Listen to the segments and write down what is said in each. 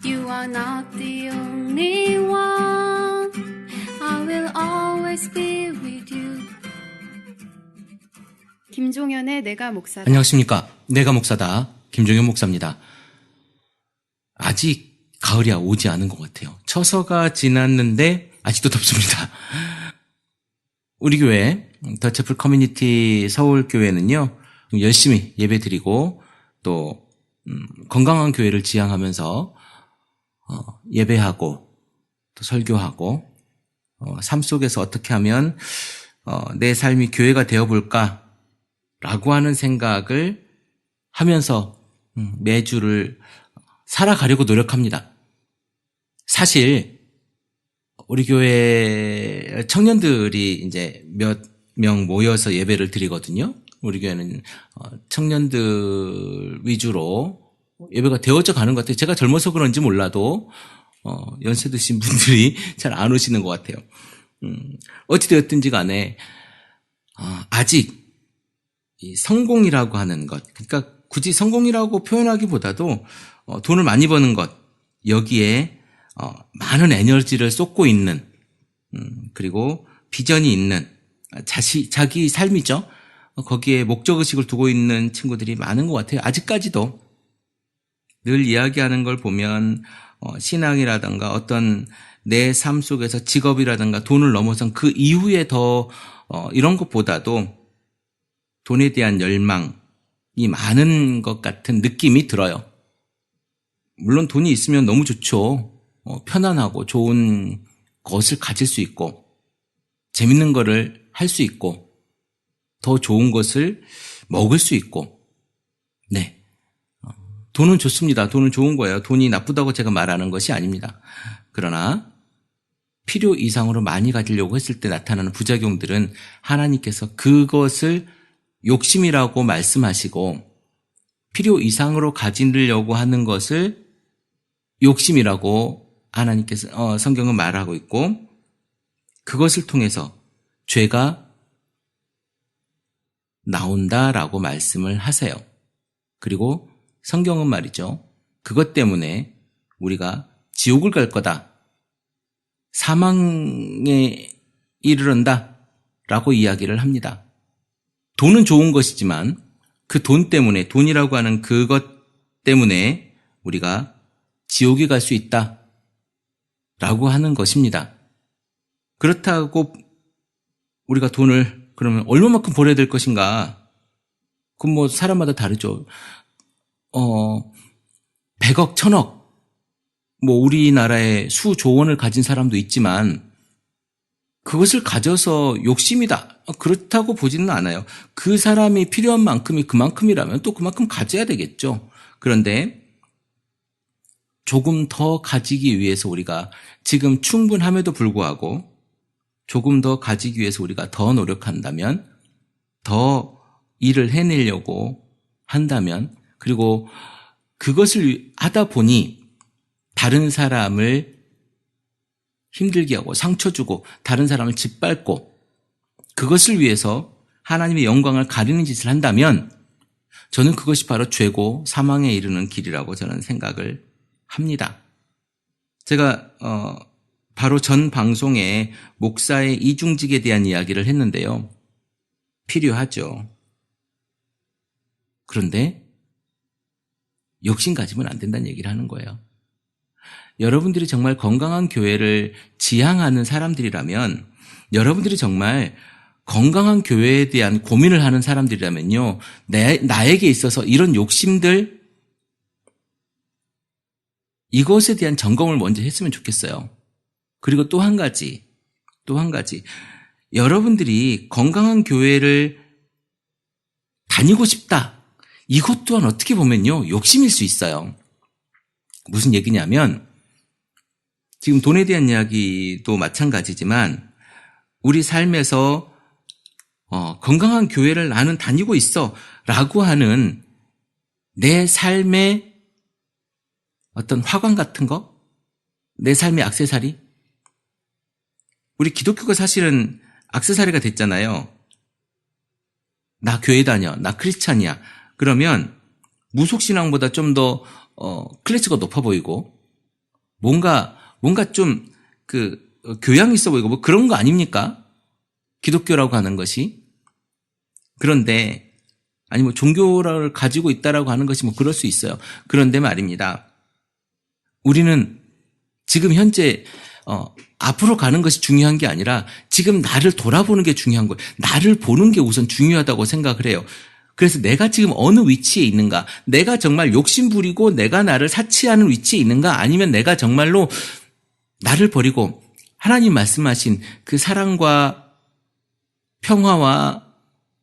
You are not the only one. I will always be with you. 김종현의 내가 목사다. 안녕하십니까. 내가 목사다. 김종현 목사입니다. 아직 가을이 오지 않은 것 같아요. 처서가 지났는데 아직도 덥습니다. 우리 교회 더체플 커뮤니티 서울교회는요, 열심히 예배드리고 또 건강한 교회를 지향하면서 예배하고 또 설교하고 삶 속에서 어떻게 하면 내 삶이 교회가 되어볼까 라고 하는 생각을 하면서 매주를 살아가려고 노력합니다. 사실 우리 교회 청년들이 이제 몇 명 모여서 예배를 드리거든요. 우리 교회는 청년들 위주로 예배가 되어져 가는 것 같아요. 제가 젊어서 그런지 몰라도 연세 드신 분들이 잘 안 오시는 것 같아요. 어찌되었든지 간에 아직 이 성공이라고 하는 것, 그러니까 굳이 성공이라고 표현하기보다도 돈을 많이 버는 것, 여기에 많은 에너지를 쏟고 있는, 그리고 비전이 있는 자기 삶이죠. 거기에 목적의식을 두고 있는 친구들이 많은 것 같아요. 아직까지도 늘 이야기하는 걸 보면 신앙이라든가 어떤 내 삶 속에서 직업이라든가 돈을 넘어선 그 이후에 더 이런 것보다도 돈에 대한 열망이 많은 것 같은 느낌이 들어요. 물론 돈이 있으면 너무 좋죠. 편안하고 좋은 것을 가질 수 있고 재밌는 거를 할 수 있고 더 좋은 것을 먹을 수 있고, 네, 돈은 좋습니다. 돈은 좋은 거예요. 돈이 나쁘다고 제가 말하는 것이 아닙니다. 그러나 필요 이상으로 많이 가지려고 했을 때 나타나는 부작용들은 하나님께서 그것을 욕심이라고 말씀하시고 필요 이상으로 가지려고 하는 것을 욕심이라고 하나님께서 성경은 말하고 있고, 그것을 통해서 죄가 나온다라고 말씀을 하세요. 그리고 성경은 말이죠, 그것 때문에 우리가 지옥을 갈 거다, 사망에 이르른다 라고 이야기를 합니다. 돈은 좋은 것이지만 그 돈 때문에, 돈이라고 하는 그것 때문에 우리가 지옥에 갈 수 있다 라고 하는 것입니다. 그렇다고 우리가 돈을 그러면 얼마만큼 벌어야 될 것인가? 그건 뭐 사람마다 다르죠. 100억, 1000억, 뭐 우리나라에 수조 원을 가진 사람도 있지만 그것을 가져서 욕심이다, 그렇다고 보지는 않아요. 그 사람이 필요한 만큼이 그만큼이라면 또 그만큼 가져야 되겠죠. 그런데 조금 더 가지기 위해서 우리가 지금 충분함에도 불구하고 조금 더 가지기 위해서 우리가 더 노력한다면, 더 일을 해내려고 한다면, 그리고 그것을 하다 보니 다른 사람을 힘들게 하고 상처 주고 다른 사람을 짓밟고 그것을 위해서 하나님의 영광을 가리는 짓을 한다면 저는 그것이 바로 죄고 사망에 이르는 길이라고 저는 생각을 합니다. 제가 바로 전 방송에 목사의 이중직에 대한 이야기를 했는데요. 필요하죠. 그런데 욕심 가지면 안 된다는 얘기를 하는 거예요. 여러분들이 정말 건강한 교회를 지향하는 사람들이라면, 여러분들이 정말 건강한 교회에 대한 고민을 하는 사람들이라면요, 나에게 있어서 이런 욕심들, 이것에 대한 점검을 먼저 했으면 좋겠어요. 그리고 또 한 가지, 여러분들이 건강한 교회를 다니고 싶다, 이것 또한 어떻게 보면요, 욕심일 수 있어요. 무슨 얘기냐면, 지금 돈에 대한 이야기도 마찬가지지만 우리 삶에서 건강한 교회를 나는 다니고 있어 라고 하는 내 삶의 어떤 화관 같은 거, 내 삶의 액세서리, 우리 기독교가 사실은 액세서리가 됐잖아요. 나 교회 다녀, 나 크리스찬이야. 그러면 무속신앙보다 좀 더 클래스가 높아 보이고, 뭔가 좀 교양 있어 보이고 뭐 그런 거 아닙니까? 기독교라고 하는 것이. 그런데 아니 뭐 종교를 가지고 있다라고 하는 것이 뭐 그럴 수 있어요. 그런데 말입니다. 우리는 지금 현재 앞으로 가는 것이 중요한 게 아니라 지금 나를 돌아보는 게 중요한 거예요. 나를 보는 게 우선 중요하다고 생각을 해요. 그래서 내가 지금 어느 위치에 있는가? 내가 정말 욕심 부리고 내가 나를 사치하는 위치에 있는가? 아니면 내가 정말로 나를 버리고 하나님 말씀하신 그 사랑과 평화와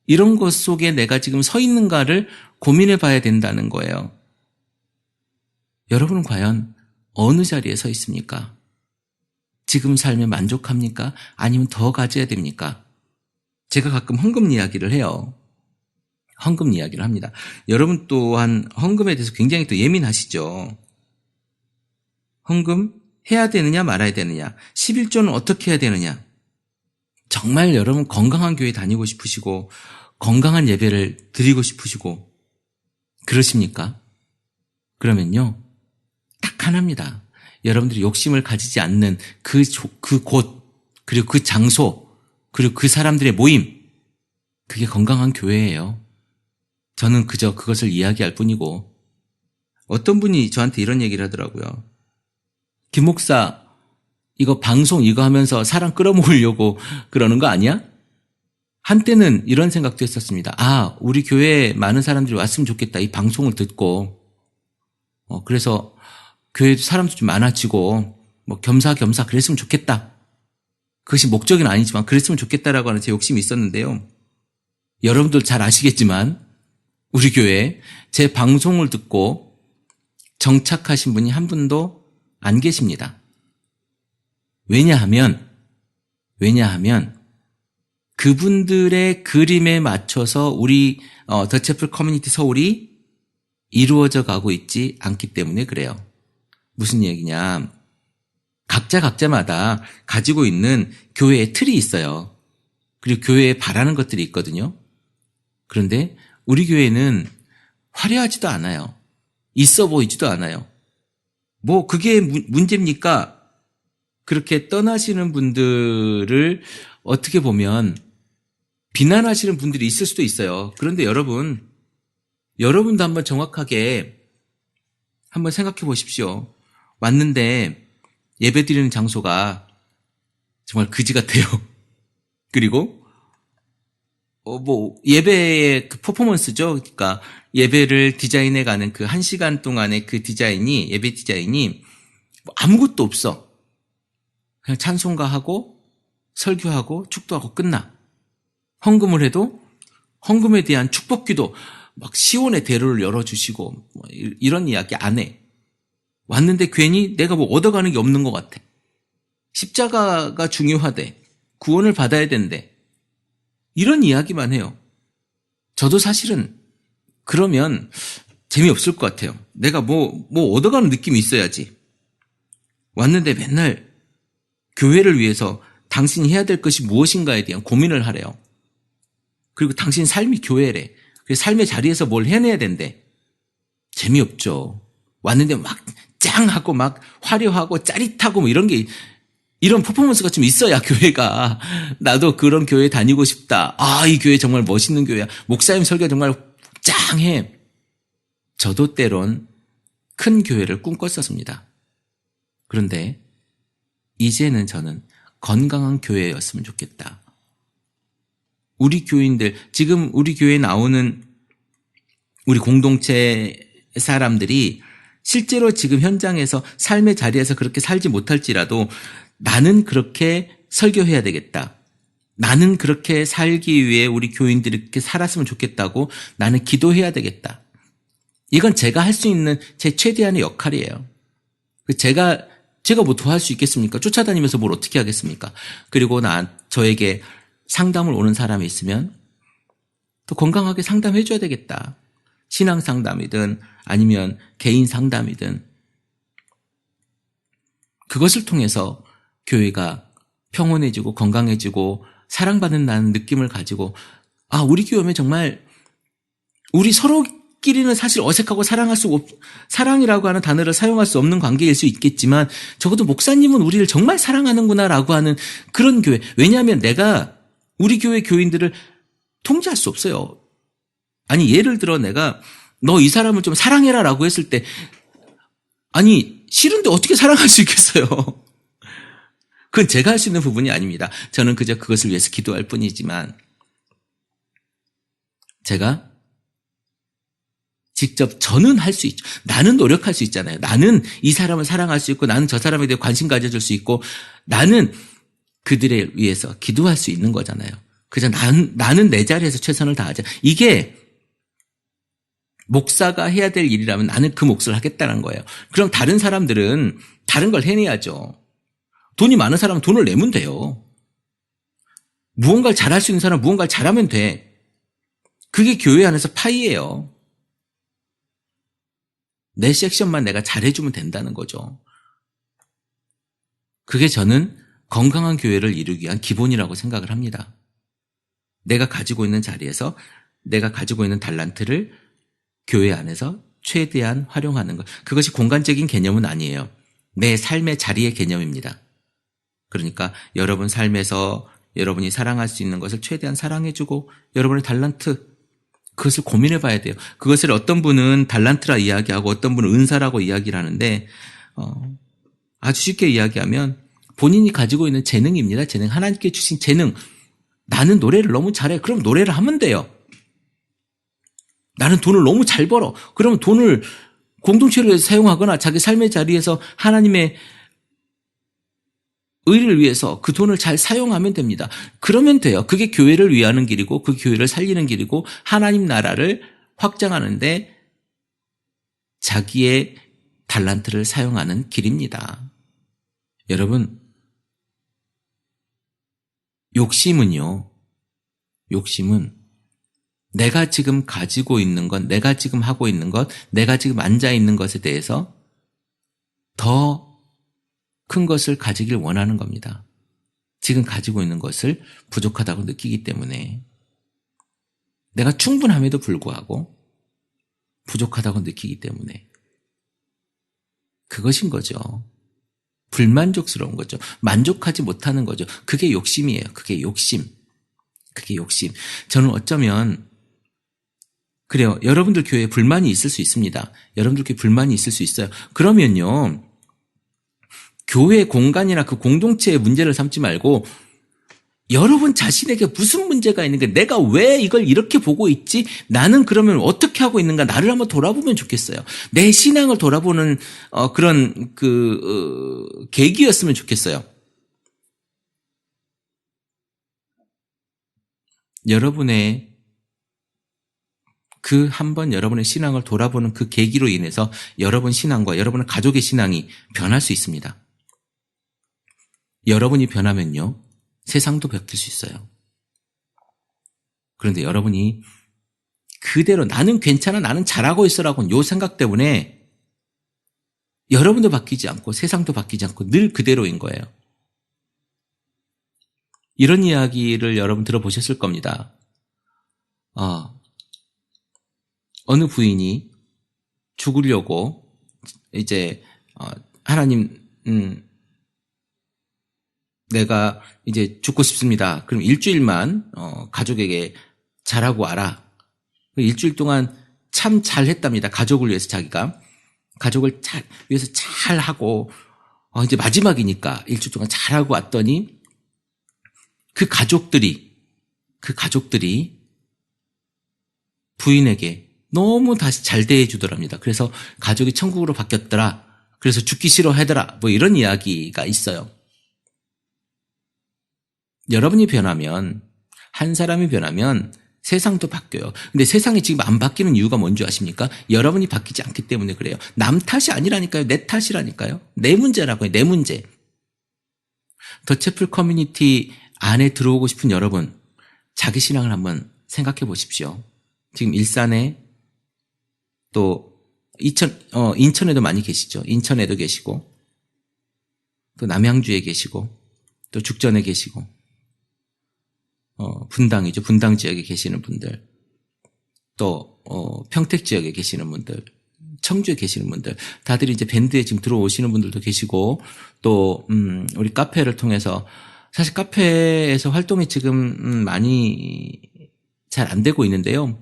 이런 것 속에 내가 지금 서 있는가를 고민해 봐야 된다는 거예요. 여러분은 과연 어느 자리에 서 있습니까? 지금 삶에 만족합니까? 아니면 더 가져야 됩니까? 제가 가끔 헌금 이야기를 해요. 헌금 이야기를 합니다. 여러분 또한 헌금에 대해서 굉장히 또 예민하시죠? 헌금 해야 되느냐 말아야 되느냐, 11조는 어떻게 해야 되느냐. 정말 여러분 건강한 교회 다니고 싶으시고 건강한 예배를 드리고 싶으시고 그러십니까? 그러면요 딱 하나입니다. 여러분들이 욕심을 가지지 않는 그 곳, 그리고 그 장소, 그리고 그 사람들의 모임, 그게 건강한 교회예요. 저는 그저 그것을 이야기할 뿐이고. 어떤 분이 저한테 이런 얘기를 하더라고요. 김 목사, 이거 방송 이거 하면서 사람 끌어모으려고 그러는 거 아니야? 한때는 이런 생각도 했었습니다. 아, 우리 교회에 많은 사람들이 왔으면 좋겠다. 이 방송을 듣고. 그래서 교회도 사람도 좀 많아지고 뭐 겸사겸사 그랬으면 좋겠다. 그것이 목적은 아니지만 그랬으면 좋겠다라고 하는 제 욕심이 있었는데요. 여러분들 잘 아시겠지만 우리 교회에 제 방송을 듣고 정착하신 분이 한 분도 안 계십니다. 왜냐하면 그분들의 그림에 맞춰서 우리 더채플 커뮤니티 서울이 이루어져 가고 있지 않기 때문에 그래요. 무슨 얘기냐? 각자마다 가지고 있는 교회의 틀이 있어요. 그리고 교회에 바라는 것들이 있거든요. 그런데 우리 교회는 화려하지도 않아요. 있어 보이지도 않아요. 뭐 그게 문제입니까? 그렇게 떠나시는 분들을 어떻게 보면 비난하시는 분들이 있을 수도 있어요. 그런데 여러분도 한번 정확하게 한번 생각해 보십시오. 왔는데 예배드리는 장소가 정말 그지 같아요. 그리고 뭐 예배의 그 퍼포먼스죠. 그러니까 예배를 디자인해 가는 그 1시간 동안의 그 디자인이, 예배 디자인이 뭐 아무것도 없어. 그냥 찬송가하고 설교하고 축도하고 끝나. 헌금을 해도 헌금에 대한 축복기도 막 시온의 대로를 열어주시고 뭐 이런 이야기 안 해. 왔는데 괜히 내가 뭐 얻어가는 게 없는 것 같아. 십자가가 중요하대. 구원을 받아야 된대. 이런 이야기만 해요. 저도 사실은 그러면 재미없을 것 같아요. 내가 뭐 얻어가는 느낌이 있어야지. 왔는데 맨날 교회를 위해서 당신이 해야 될 것이 무엇인가에 대한 고민을 하래요. 그리고 당신 삶이 교회래. 그래서 삶의 자리에서 뭘 해내야 된대. 재미없죠. 왔는데 막 짱하고 막 화려하고 짜릿하고 뭐 이런 퍼포먼스가 좀 있어야 교회가, 나도 그런 교회 다니고 싶다. 아, 이 교회 정말 멋있는 교회야. 목사님 설교 정말 짱해. 저도 때론 큰 교회를 꿈꿨었습니다. 그런데 이제는 저는 건강한 교회였으면 좋겠다. 우리 교인들, 지금 우리 교회에 나오는 우리 공동체 사람들이 실제로 지금 현장에서 삶의 자리에서 그렇게 살지 못할지라도 나는 그렇게 설교해야 되겠다. 나는 그렇게 살기 위해 우리 교인들이 그렇게 살았으면 좋겠다고 나는 기도해야 되겠다. 이건 제가 할 수 있는 제 최대한의 역할이에요. 제가 뭐 도와줄 수 있겠습니까? 쫓아다니면서 뭘 어떻게 하겠습니까? 그리고 저에게 상담을 오는 사람이 있으면 또 건강하게 상담해 줘야 되겠다. 신앙 상담이든 아니면 개인 상담이든 그것을 통해서 교회가 평온해지고 건강해지고 사랑받는다는 느낌을 가지고, 아, 우리 교회 오면 정말 우리 서로 끼리는 사실 어색하고 사랑이라고 하는 단어를 사용할 수 없는 관계일 수 있겠지만 적어도 목사님은 우리를 정말 사랑하는구나라고 하는 그런 교회. 왜냐하면 내가 우리 교회 교인들을 통제할 수 없어요. 아니 예를 들어 내가 너 이 사람을 좀 사랑해라라고 했을 때 아니 싫은데 어떻게 사랑할 수 있겠어요. 그건 제가 할 수 있는 부분이 아닙니다. 저는 그저 그것을 위해서 기도할 뿐이지만 제가 직접 저는 할 수 있죠. 나는 노력할 수 있잖아요. 나는 이 사람을 사랑할 수 있고 나는 저 사람에 대해 관심 가져줄 수 있고 나는 그들에 위해서 기도할 수 있는 거잖아요. 그저 나는 내 자리에서 최선을 다하자. 이게 목사가 해야 될 일이라면 나는 그 몫을 하겠다는 거예요. 그럼 다른 사람들은 다른 걸 해내야죠. 돈이 많은 사람은 돈을 내면 돼요. 무언가를 잘할 수 있는 사람은 무언가를 잘하면 돼. 그게 교회 안에서 파이예요. 내 섹션만 내가 잘해주면 된다는 거죠. 그게 저는 건강한 교회를 이루기 위한 기본이라고 생각을 합니다. 내가 가지고 있는 자리에서 내가 가지고 있는 달란트를 교회 안에서 최대한 활용하는 것. 그것이 공간적인 개념은 아니에요. 내 삶의 자리의 개념입니다. 그러니까 여러분 삶에서 여러분이 사랑할 수 있는 것을 최대한 사랑해주고 여러분의 달란트 그것을 고민해 봐야 돼요. 그것을 어떤 분은 달란트라 이야기하고 어떤 분은 은사라고 이야기를 하는데 아주 쉽게 이야기하면 본인이 가지고 있는 재능입니다. 재능. 하나님께 주신 재능. 나는 노래를 너무 잘해. 그럼 노래를 하면 돼요. 나는 돈을 너무 잘 벌어. 그러면 돈을 공동체를 위해서 사용하거나 자기 삶의 자리에서 하나님의 의를 위해서 그 돈을 잘 사용하면 됩니다. 그러면 돼요. 그게 교회를 위하는 길이고 그 교회를 살리는 길이고 하나님 나라를 확장하는데 자기의 달란트를 사용하는 길입니다. 여러분, 욕심은 내가 지금 가지고 있는 것, 내가 지금 하고 있는 것, 내가 지금 앉아 있는 것에 대해서 더 큰 것을 가지길 원하는 겁니다. 지금 가지고 있는 것을 부족하다고 느끼기 때문에 내가 충분함에도 불구하고 부족하다고 느끼기 때문에 그것인 거죠. 불만족스러운 거죠. 만족하지 못하는 거죠. 그게 욕심이에요. 그게 욕심. 저는 어쩌면 그래요. 여러분들 교회에 불만이 있을 수 있습니다. 여러분들 교회에 불만이 있을 수 있어요. 그러면요. 교회 공간이나 그 공동체의 문제를 삼지 말고 여러분 자신에게 무슨 문제가 있는가, 내가 왜 이걸 이렇게 보고 있지? 나는 그러면 어떻게 하고 있는가? 나를 한번 돌아보면 좋겠어요. 내 신앙을 돌아보는 그런 계기였으면 좋겠어요. 여러분의 그 한번 여러분의 신앙을 돌아보는 그 계기로 인해서 여러분 신앙과 여러분의 가족의 신앙이 변할 수 있습니다. 여러분이 변하면요, 세상도 바뀔 수 있어요. 그런데 여러분이 그대로 나는 괜찮아, 나는 잘하고 있어라고 요 생각 때문에 여러분도 바뀌지 않고 세상도 바뀌지 않고 늘 그대로인 거예요. 이런 이야기를 여러분 들어보셨을 겁니다. 어느 부인이 죽으려고 이제 하나님 내가 이제 죽고 싶습니다. 그럼 일주일만 가족에게 잘하고 와라. 일주일 동안 참 잘했답니다. 가족을 위해서 자기가 가족을 위해서 잘하고 이제 마지막이니까 일주일 동안 잘하고 왔더니 그 가족들이 부인에게 너무 다시 잘 대해주더랍니다. 그래서 가족이 천국으로 바뀌었더라. 그래서 죽기 싫어하더라. 뭐 이런 이야기가 있어요. 여러분이 변하면, 한 사람이 변하면 세상도 바뀌어요. 근데 세상이 지금 안 바뀌는 이유가 뭔지 아십니까? 여러분이 바뀌지 않기 때문에 그래요. 남 탓이 아니라니까요. 내 탓이라니까요. 내 문제라고요. 내 문제. 더 채플 커뮤니티 안에 들어오고 싶은 여러분, 자기 신앙을 한번 생각해 보십시오. 지금 일산에 또 인천에도 많이 계시죠. 인천에도 계시고 또 남양주에 계시고 또 죽전에 계시고 분당이죠. 분당 지역에 계시는 분들. 또 평택 지역에 계시는 분들, 청주에 계시는 분들, 다들 이제 밴드에 지금 들어오시는 분들도 계시고, 또 우리 카페를 통해서, 사실 카페에서 활동이 지금 많이 잘 안 되고 있는데요.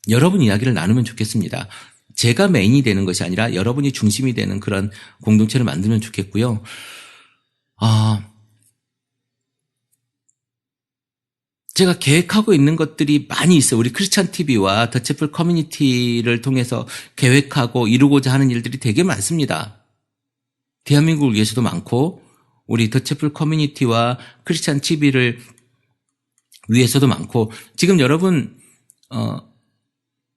여러분 이야기를 나누면 좋겠습니다. 제가 메인이 되는 것이 아니라 여러분이 중심이 되는 그런 공동체를 만들면 좋겠고요. 제가 계획하고 있는 것들이 많이 있어요. 우리 크리스찬 TV와 더채플 커뮤니티를 통해서 계획하고 이루고자 하는 일들이 되게 많습니다. 대한민국을 위해서도 많고 우리 더채플 커뮤니티와 크리스찬 TV를 위해서도 많고 지금 여러분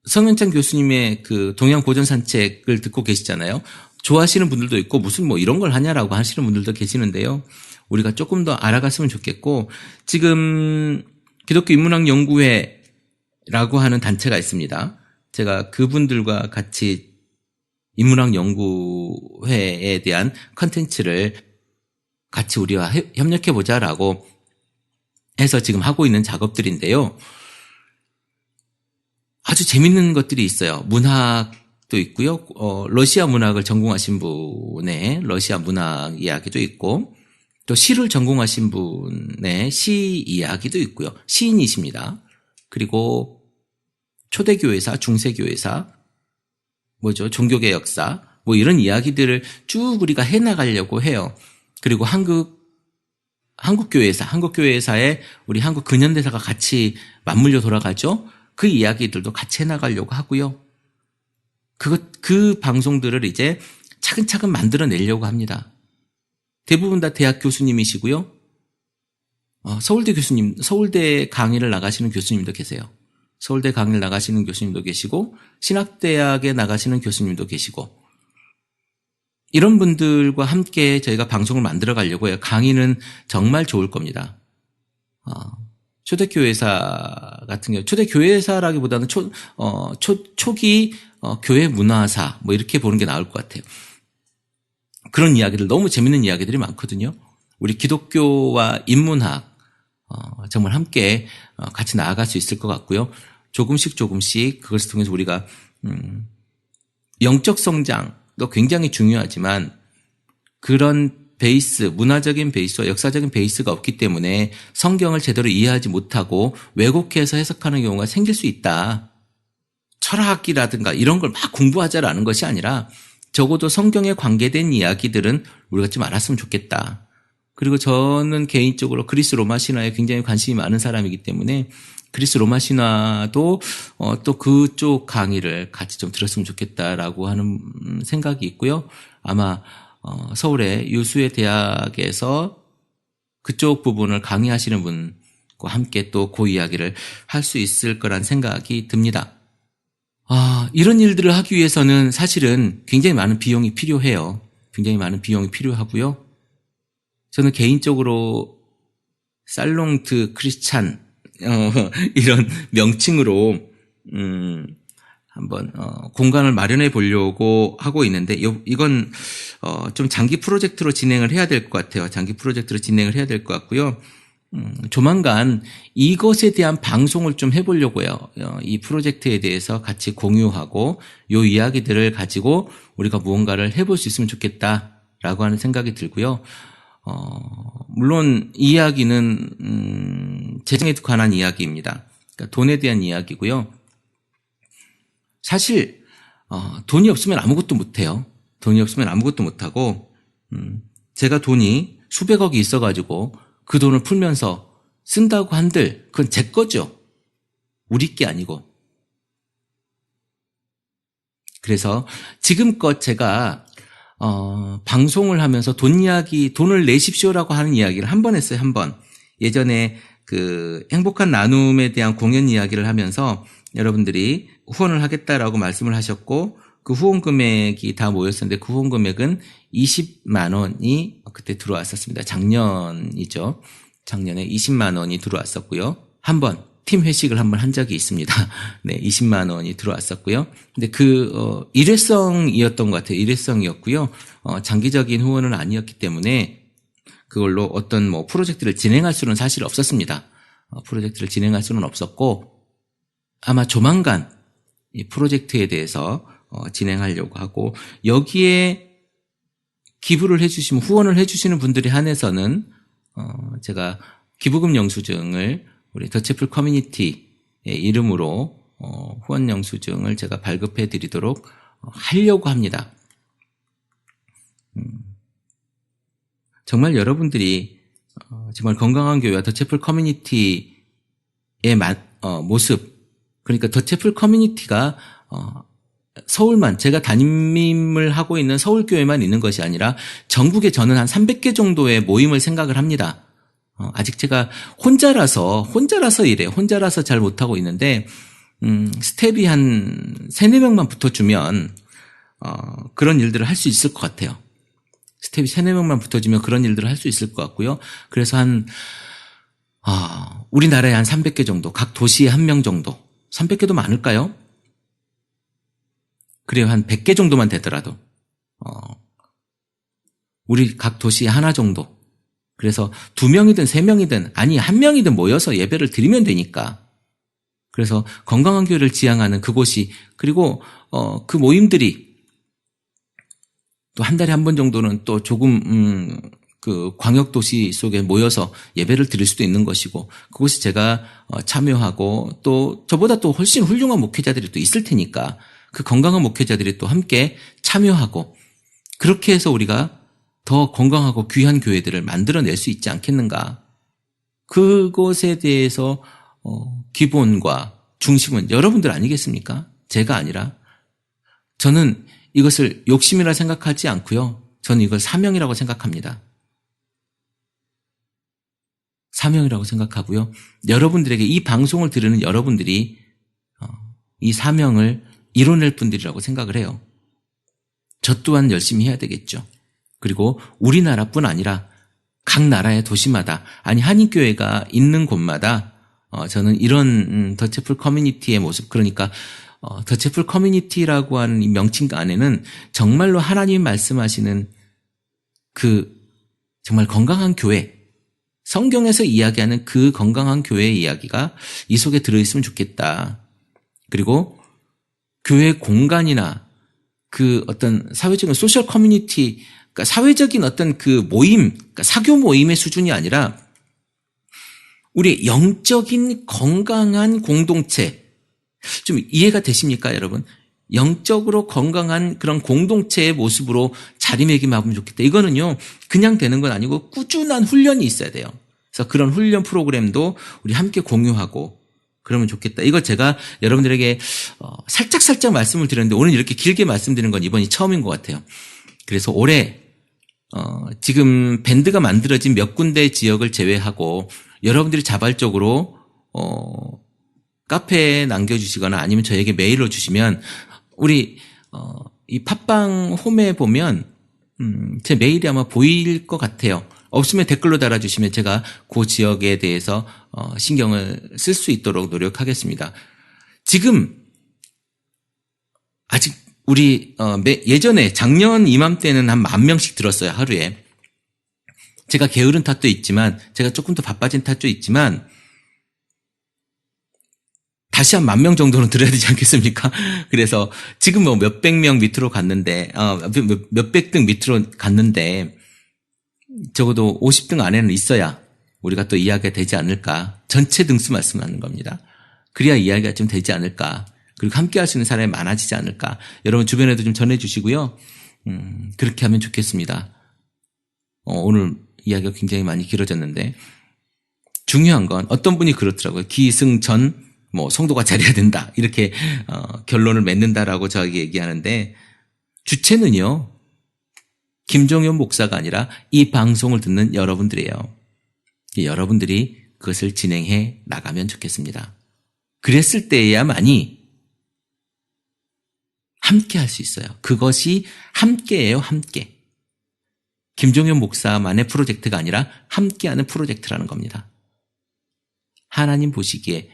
성현창 교수님의 그 동양 고전 산책을 듣고 계시잖아요. 좋아하시는 분들도 있고 무슨 뭐 이런 걸 하냐라고 하시는 분들도 계시는데요. 우리가 조금 더 알아갔으면 좋겠고 지금 기독교 인문학 연구회라고 하는 단체가 있습니다. 제가 그분들과 같이 인문학 연구회에 대한 컨텐츠를 같이 우리와 협력해보자라고 해서 지금 하고 있는 작업들인데요. 아주 재밌는 것들이 있어요. 문학도 있고요. 러시아 문학을 전공하신 분의 러시아 문학 이야기도 있고 또 시를 전공하신 분의 시 이야기도 있고요. 시인이십니다. 그리고 초대교회사, 중세교회사, 종교계 역사, 이런 이야기들을 쭉 우리가 해나가려고 해요. 그리고 한국교회사에 우리 한국 근현대사가 같이 맞물려 돌아가죠. 그 이야기들도 같이 해나가려고 하고요. 그 방송들을 이제 차근차근 만들어내려고 합니다. 대부분 다 대학 교수님이시고요. 서울대 강의를 나가시는 교수님도 계세요. 서울대 강의를 나가시는 교수님도 계시고, 신학대학에 나가시는 교수님도 계시고, 이런 분들과 함께 저희가 방송을 만들어 가려고 해요. 강의는 정말 좋을 겁니다. 초대교회사 같은 경우, 초대교회사라기보다는 초기 교회 문화사, 이렇게 보는 게 나을 것 같아요. 그런 이야기들, 너무 재밌는 이야기들이 많거든요. 우리 기독교와 인문학, 정말 함께 같이 나아갈 수 있을 것 같고요. 조금씩 그것을 통해서 우리가, 영적 성장도 굉장히 중요하지만 그런 베이스, 문화적인 베이스와 역사적인 베이스가 없기 때문에 성경을 제대로 이해하지 못하고 왜곡해서 해석하는 경우가 생길 수 있다. 철학이라든가 이런 걸 막 공부하자라는 것이 아니라 적어도 성경에 관계된 이야기들은 우리가 좀 알았으면 좋겠다. 그리고 저는 개인적으로 그리스 로마 신화에 굉장히 관심이 많은 사람이기 때문에 그리스 로마 신화도 또 그쪽 강의를 같이 좀 들었으면 좋겠다라고 하는 생각이 있고요. 아마 서울의 유수의 대학에서 그쪽 부분을 강의하시는 분과 함께 또 그 이야기를 할 수 있을 거란 생각이 듭니다. 이런 일들을 하기 위해서는 사실은 굉장히 많은 비용이 필요해요. 굉장히 많은 비용이 필요하고요. 저는 개인적으로 살롱드 크리스찬 이런 명칭으로 한번 공간을 마련해 보려고 하고 있는데 이건 좀 장기 프로젝트로 진행을 해야 될 것 같아요. 장기 프로젝트로 진행을 해야 될 것 같고요. 조만간 이것에 대한 방송을 좀 해보려고요. 이 프로젝트에 대해서 같이 공유하고 이 이야기들을 가지고 우리가 무언가를 해볼 수 있으면 좋겠다라고 하는 생각이 들고요. 물론 이 이야기는 재정에 관한 이야기입니다. 그러니까 돈에 대한 이야기고요. 사실 돈이 없으면 아무것도 못해요. 돈이 없으면 아무것도 못하고 제가 돈이 수백억이 있어가지고 그 돈을 풀면서 쓴다고 한들 그건 제 거죠. 우리 게 아니고. 그래서 지금껏 제가 방송을 하면서 돈을 내십시오라고 하는 이야기를 한 번 했어요. 한 번. 예전에 그 행복한 나눔에 대한 공연 이야기를 하면서 여러분들이 후원을 하겠다라고 말씀을 하셨고 그 후원 금액이 다 모였었는데 그 후원 금액은 20만 원이 그때 들어왔었습니다. 작년이죠. 작년에 20만 원이 들어왔었고요. 한 번 팀 회식을 한 번 한 적이 있습니다. 네, 20만 원이 들어왔었고요. 근데 일회성이었던 것 같아요. 일회성이었고요. 장기적인 후원은 아니었기 때문에 그걸로 어떤 프로젝트를 진행할 수는 사실 없었습니다. 프로젝트를 진행할 수는 없었고 아마 조만간 이 프로젝트에 대해서 진행하려고 하고, 여기에 기부를 해주시면, 후원을 해주시는 분들에 한해서는 제가 기부금 영수증을 우리 더채플 커뮤니티의 이름으로 후원 영수증을 제가 발급해 드리도록 하려고 합니다. 정말 여러분들이 정말 건강한 교회와 더채플 커뮤니티의 모습, 그러니까 더채플 커뮤니티가 서울만, 제가 담임을 하고 있는 서울교회만 있는 것이 아니라 전국에 저는 한 300개 정도의 모임을 생각을 합니다. 아직 제가 혼자라서 잘 못하고 있는데, 스텝이 한 3, 4명만 붙어주면 그런 일들을 할 수 있을 것 같아요. 스텝이 3, 4명만 붙어주면 그런 일들을 할 수 있을 것 같고요. 그래서 우리나라에 한 300개 정도, 각 도시에 1명 정도, 300개도 많을까요? 그래요. 한 100개 정도만 되더라도 우리 각 도시에 하나 정도, 그래서 2명이든 3명이든 아니 1명이든 모여서 예배를 드리면 되니까. 그래서 건강한 교회를 지향하는 그곳이, 그리고 그 모임들이 또 한 달에 한 번 정도는 또 조금 그 광역도시 속에 모여서 예배를 드릴 수도 있는 것이고, 그곳에 제가 참여하고, 또 저보다 또 훨씬 훌륭한 목회자들이 또 있을 테니까 그 건강한 목회자들이 또 함께 참여하고, 그렇게 해서 우리가 더 건강하고 귀한 교회들을 만들어낼 수 있지 않겠는가. 그것에 대해서 기본과 중심은 여러분들 아니겠습니까? 제가 아니라. 저는 이것을 욕심이라 생각하지 않고요. 저는 이걸 사명이라고 생각합니다. 사명이라고 생각하고요. 여러분들에게, 이 방송을 들으는 여러분들이 이 사명을 이뤄낼 분들이라고 생각을 해요. 저 또한 열심히 해야 되겠죠. 그리고 우리나라뿐 아니라 각 나라의 도시마다, 아니 한인교회가 있는 곳마다 저는 이런 더채플 커뮤니티의 모습, 그러니까 더채플 커뮤니티라고 하는 이 명칭 안에는 정말로 하나님이 말씀하시는 그 정말 건강한 교회, 성경에서 이야기하는 그 건강한 교회의 이야기가 이 속에 들어있으면 좋겠다. 그리고 교회 공간이나 그 어떤 사회적인 소셜 커뮤니티, 그러니까 사회적인 어떤 그 모임, 그러니까 사교 모임의 수준이 아니라 우리 영적인 건강한 공동체, 좀 이해가 되십니까, 여러분? 영적으로 건강한 그런 공동체의 모습으로 자리매김하면 좋겠다. 이거는요, 그냥 되는 건 아니고 꾸준한 훈련이 있어야 돼요. 그래서 그런 훈련 프로그램도 우리 함께 공유하고 그러면 좋겠다. 이걸 제가 여러분들에게 살짝 말씀을 드렸는데, 오늘 이렇게 길게 말씀드리는 건 이번이 처음인 것 같아요. 그래서 올해 지금 밴드가 만들어진 몇 군데 지역을 제외하고 여러분들이 자발적으로 카페에 남겨주시거나 아니면 저에게 메일로 주시면, 우리 이 팟빵 홈에 보면 제 메일이 아마 보일 것 같아요. 없으면 댓글로 달아주시면 제가 그 지역에 대해서 신경을 쓸 수 있도록 노력하겠습니다. 지금 아직 우리 예전에 작년 이맘때는 한 10,000명씩 들었어요, 하루에. 제가 게으른 탓도 있지만, 제가 조금 더 바빠진 탓도 있지만 다시 한 10,000명 정도는 들어야 되지 않겠습니까? 그래서 지금 뭐 몇백 명 밑으로 갔는데, 몇백 등 밑으로 갔는데, 적어도 50등 안에는 있어야 우리가 또 이야기가 되지 않을까. 전체 등수 말씀하는 겁니다. 그래야 이야기가 좀 되지 않을까. 그리고 함께 할 수 있는 사람이 많아지지 않을까. 여러분 주변에도 좀 전해주시고요. 그렇게 하면 좋겠습니다. 오늘 이야기가 굉장히 많이 길어졌는데, 중요한 건 어떤 분이 그렇더라고요. 기승전 성도가 잘해야 된다, 이렇게 결론을 맺는다라고 저에게 얘기하는데, 주체는요 김종현 목사가 아니라 이 방송을 듣는 여러분들이에요. 여러분들이 그것을 진행해 나가면 좋겠습니다. 그랬을 때에야만이 함께 할 수 있어요. 그것이 함께예요, 함께. 김종현 목사만의 프로젝트가 아니라 함께하는 프로젝트라는 겁니다. 하나님 보시기에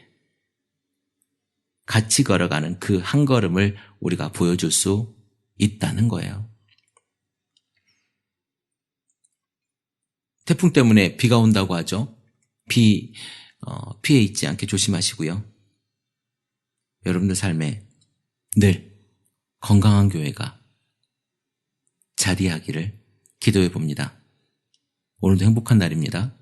같이 걸어가는 그 한 걸음을 우리가 보여줄 수 있다는 거예요. 태풍 때문에 비가 온다고 하죠. 피해 있지 않게 조심하시고요. 여러분들 삶에 늘 건강한 교회가 자리하기를 기도해 봅니다. 오늘도 행복한 날입니다.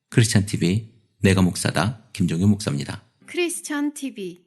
크리스찬 TV 내가 목사다 김종윤 목사입니다. 크리스찬 TV